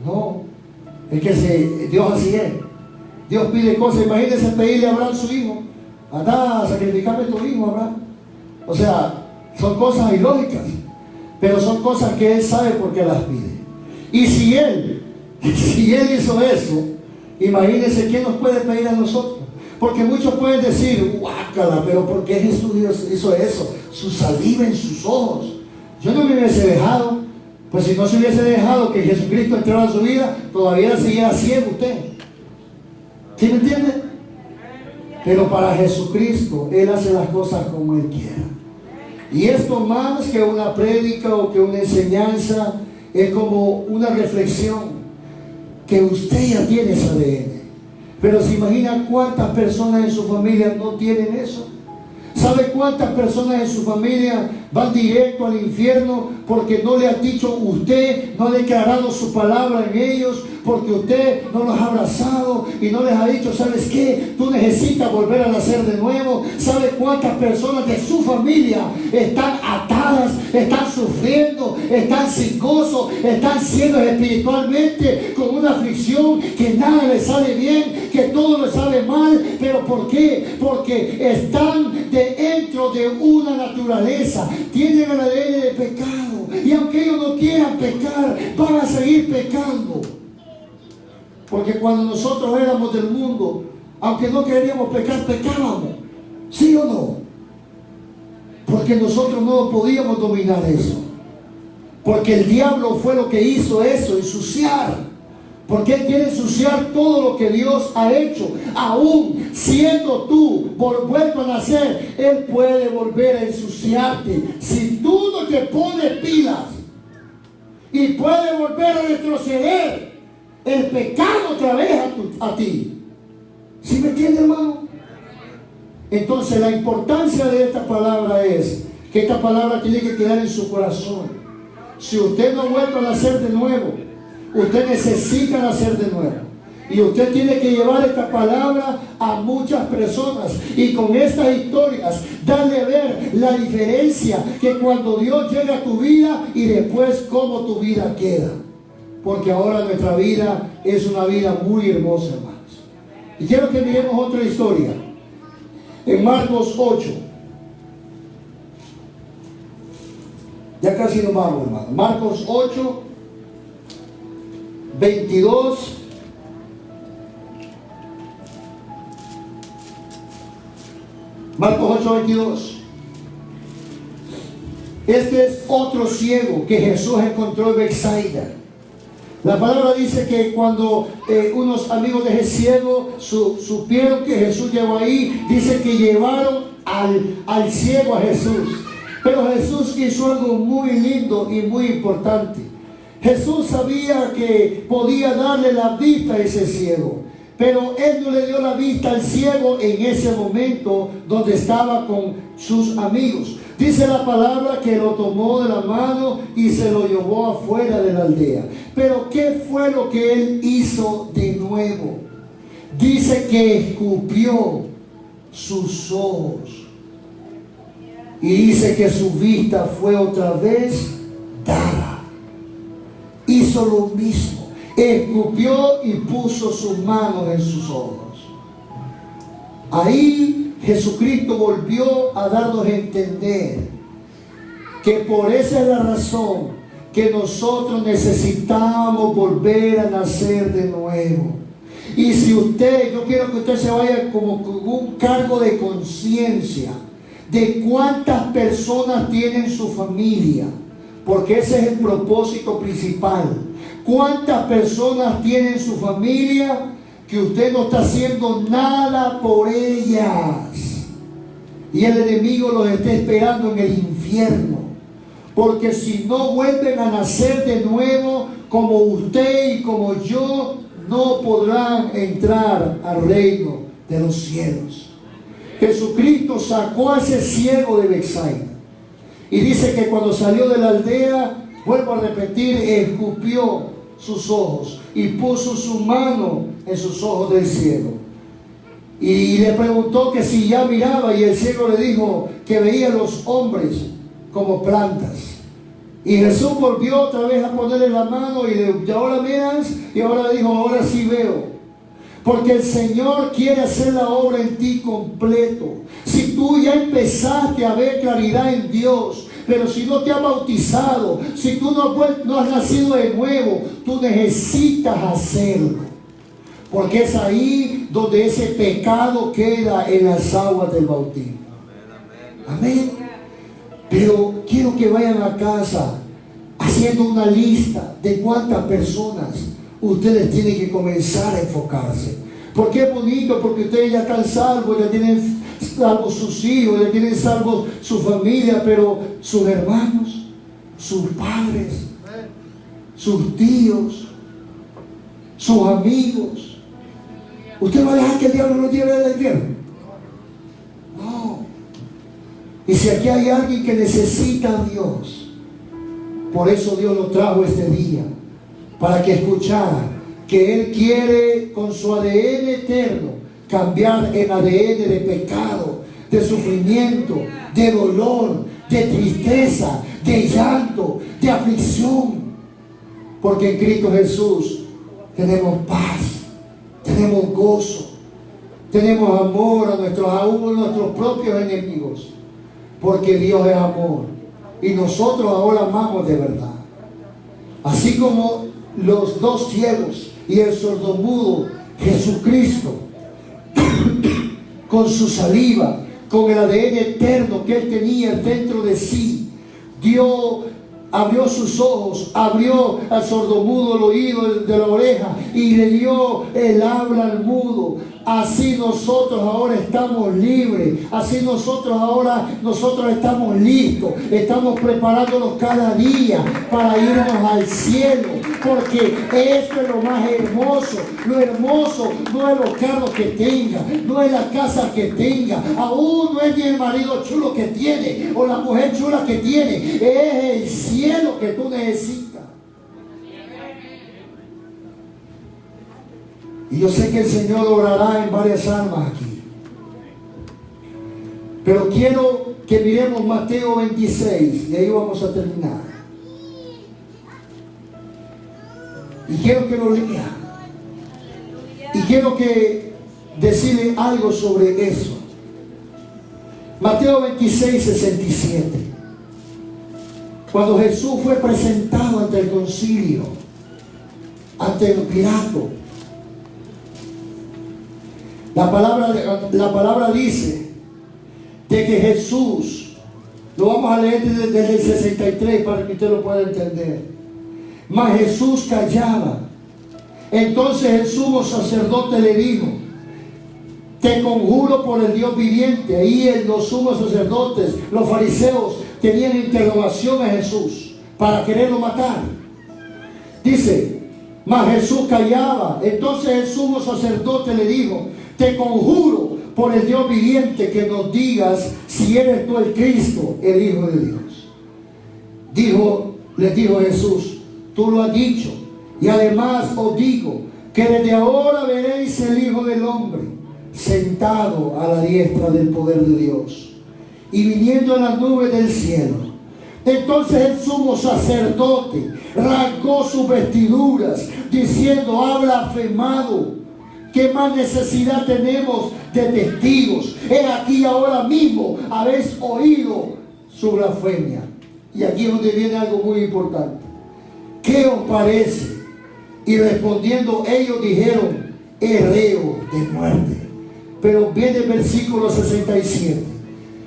No, es que Dios así es. Dios pide cosas. Imagínense pedirle a Abraham su hijo: anda, sacrificame tu hijo, Abraham. O sea, son cosas ilógicas, pero son cosas que Él sabe por qué las pide. Y si Él hizo eso, imagínense quién nos puede pedir a nosotros. Porque muchos pueden decir: guácala, pero ¿por qué Jesús hizo eso? Su saliva en sus ojos. Yo no me hubiese dejado. Pues si no se hubiese dejado que Jesucristo entrara en su vida, todavía seguía ciego usted. ¿Sí me entiende? Pero para Jesucristo, Él hace las cosas como Él quiera. Y esto, más que una prédica o que una enseñanza, es como una reflexión que usted ya tiene ese ADN. Pero se imagina cuántas personas en su familia no tienen eso. ¿Sabe cuántas personas en su familia van directo al infierno porque no le ha dicho usted, no ha declarado su palabra en ellos, porque usted no los ha abrazado y no les ha dicho: ¿sabes qué? Tú necesitas volver a nacer de nuevo. ¿Sabe cuántas personas de su familia están atadas, están sufriendo, están sin gozo, están siendo espiritualmente con una aflicción, que nada les sale bien, que todo les sale mal? ¿Pero por qué? Porque están dentro de una naturaleza, tienen el ADN de pecado, y aunque ellos no quieran pecar, van a seguir pecando. Porque cuando nosotros éramos del mundo, aunque no queríamos pecar, pecábamos. ¿Sí o no? Porque nosotros no podíamos dominar eso. Porque el diablo fue lo que hizo eso, ensuciar. Porque Él quiere ensuciar todo lo que Dios ha hecho. Aún siendo tú vuelto a nacer, Él puede volver a ensuciarte. Si tú no te pones pilas, y puede volver a retroceder el pecado otra vez a ti. ¿Sí me entiende, hermano? Entonces la importancia de esta palabra es que esta palabra tiene que quedar en su corazón. Si usted no ha vuelto a nacer de nuevo, usted necesita nacer de nuevo. Y usted tiene que llevar esta palabra a muchas personas. Y con estas historias, darle a ver la diferencia que cuando Dios llega a tu vida y después cómo tu vida queda. Porque ahora nuestra vida es una vida muy hermosa, hermanos. Y quiero que miremos otra historia. En Marcos 8. Ya casi nos vamos, hermano. Marcos 8, 22. Marcos 8, 22. Este es otro ciego que Jesús encontró en Bethsaida. La palabra dice que cuando unos amigos de ese ciego supieron que Jesús llegó ahí, dice que llevaron al ciego a Jesús. Pero Jesús hizo algo muy lindo y muy importante. Jesús sabía que podía darle la vista a ese ciego, pero Él no le dio la vista al ciego en ese momento donde estaba con sus amigos. Dice la palabra que lo tomó de la mano y se lo llevó afuera de la aldea. Pero ¿qué fue lo que Él hizo de nuevo? Dice que escupió sus ojos. Y dice que su vista fue otra vez dada. Hizo lo mismo. Escupió y puso sus manos en sus ojos. Ahí Jesucristo volvió a darnos a entender que por esa es la razón que nosotros necesitamos volver a nacer de nuevo. Y si yo quiero que usted se vaya como con un cargo de conciencia de cuántas personas tienen su familia, porque ese es el propósito principal. ¿Cuántas personas tienen su familia que usted no está haciendo nada por ellas? Y el enemigo los está esperando en el infierno. Porque si no vuelven a nacer de nuevo, como usted y como yo, no podrán entrar al reino de los cielos. Jesucristo sacó a ese ciego de Betsaida. Y dice que cuando salió de la aldea, vuelvo a repetir, escupió sus ojos y puso su mano en sus ojos del ciego. Y le preguntó que si ya miraba, y el ciego le dijo que veía a los hombres como plantas. Y Jesús volvió otra vez a ponerle la mano y ahora miras, y ahora le dijo, ahora sí veo. Porque el Señor quiere hacer la obra en ti completo. Si tú ya empezaste a ver claridad en Dios, pero si no te has bautizado, si tú no has nacido de nuevo, tú necesitas hacerlo. Porque es ahí donde ese pecado queda en las aguas del bautismo. Amén. Pero quiero que vayan a casa haciendo una lista de cuántas personas ustedes tienen que comenzar a enfocarse. Porque es bonito, porque ustedes ya están salvos, ya tienen salvos sus hijos, ya tienen salvos su familia, pero sus hermanos, sus padres, sus tíos, sus amigos, ¿usted va a dejar que el diablo lo lleve al infierno? No. Y si aquí hay alguien que necesita a Dios, por eso Dios lo trajo este día, para que escuchara que Él quiere con su ADN eterno cambiar el ADN de pecado, de sufrimiento, de dolor, de tristeza, de llanto, de aflicción. Porque en Cristo Jesús tenemos paz, tenemos gozo, tenemos amor aún a nuestros propios enemigos. Porque Dios es amor y nosotros ahora amamos de verdad. Así como los dos ciegos y el sordomudo, Jesucristo con su saliva, con el ADN eterno que Él tenía dentro de sí, abrió sus ojos, abrió al sordomudo el oído de la oreja y le dio el habla al mudo. Así nosotros ahora estamos libres, así nosotros estamos listos, estamos preparándonos cada día para irnos al cielo, porque eso es lo más hermoso. Lo hermoso no es los carros que tenga, no es la casa que tenga, aún no es ni el marido chulo que tiene o la mujer chula que tiene, es el cielo que tú necesitas. Y yo sé que el Señor orará en varias almas aquí. Pero quiero que miremos Mateo 26, y ahí vamos a terminar. Y quiero que lo lean. Y quiero que decirle algo sobre eso. Mateo 26, 67. Cuando Jesús fue presentado ante el concilio, ante el Pilato, la palabra dice de que Jesús, lo vamos a leer desde el 63 para que usted lo pueda entender. Mas Jesús callaba. Entonces el sumo sacerdote le dijo: te conjuro por el Dios viviente. Ahí los sumos sacerdotes, los fariseos, tenían interrogación a Jesús para quererlo matar. Dice: mas Jesús callaba. Entonces el sumo sacerdote le dijo: te conjuro por el Dios viviente que nos digas si eres tú el Cristo, el Hijo de Dios. Les dijo Jesús: tú lo has dicho, y además os digo que desde ahora veréis el Hijo del Hombre sentado a la diestra del poder de Dios y viniendo en las nubes del cielo. Entonces el sumo sacerdote rasgó sus vestiduras diciendo: ha blasfemado. ¿Qué más necesidad tenemos de testigos? He aquí ahora mismo habéis oído su blasfemia. Y aquí es donde viene algo muy importante. ¿Qué os parece? Y respondiendo ellos dijeron: es reo de muerte. Pero viene el versículo 67.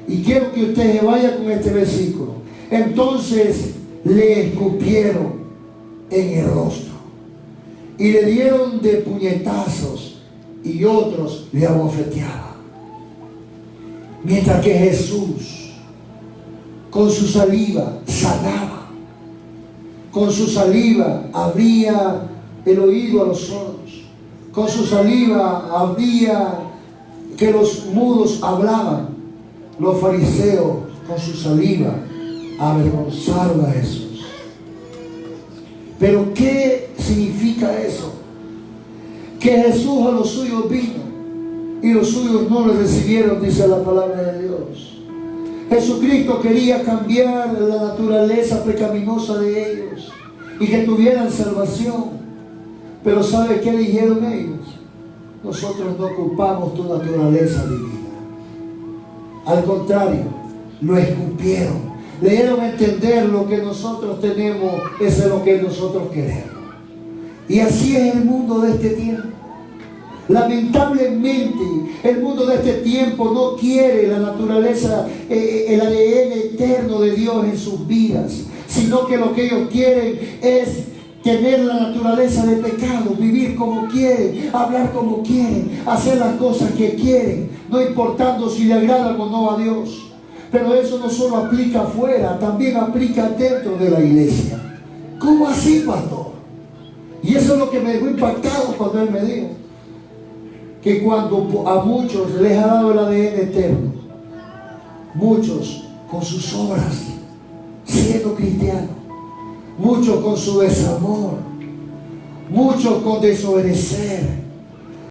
Y quiero que usted se vaya con este versículo. Entonces le escupieron en el rostro y le dieron de puñetazos, y otros le abofeteaban. Mientras que Jesús con su saliva sanaba, con su saliva abría el oído a los sordos, con su saliva abría que los mudos hablaban. Los fariseos con su saliva avergonzaron a Jesús. Pero ¿qué significa eso? Que Jesús a los suyos vino y los suyos no le recibieron, dice la palabra de Dios. Jesucristo quería cambiar la naturaleza pecaminosa de ellos y que tuvieran salvación. Pero ¿sabe qué dijeron ellos? Nosotros no ocupamos tu naturaleza divina. Al contrario, lo escupieron. Le dieron a entender: lo que nosotros tenemos es lo que nosotros queremos. Y así es el mundo de este tiempo. Lamentablemente, el mundo de este tiempo no quiere la naturaleza, el ADN eterno de Dios en sus vidas, sino que lo que ellos quieren es tener la naturaleza de pecado, vivir como quieren, hablar como quieren, hacer las cosas que quieren, no importando si le agradan o no a Dios. Pero eso no solo aplica afuera, también aplica dentro de la iglesia. ¿Cómo así, pastor? Y eso es lo que me dejó impactado cuando él me dijo que cuando a muchos les ha dado el ADN eterno, muchos con sus obras siendo cristianos, muchos con su desamor, muchos con desobedecer,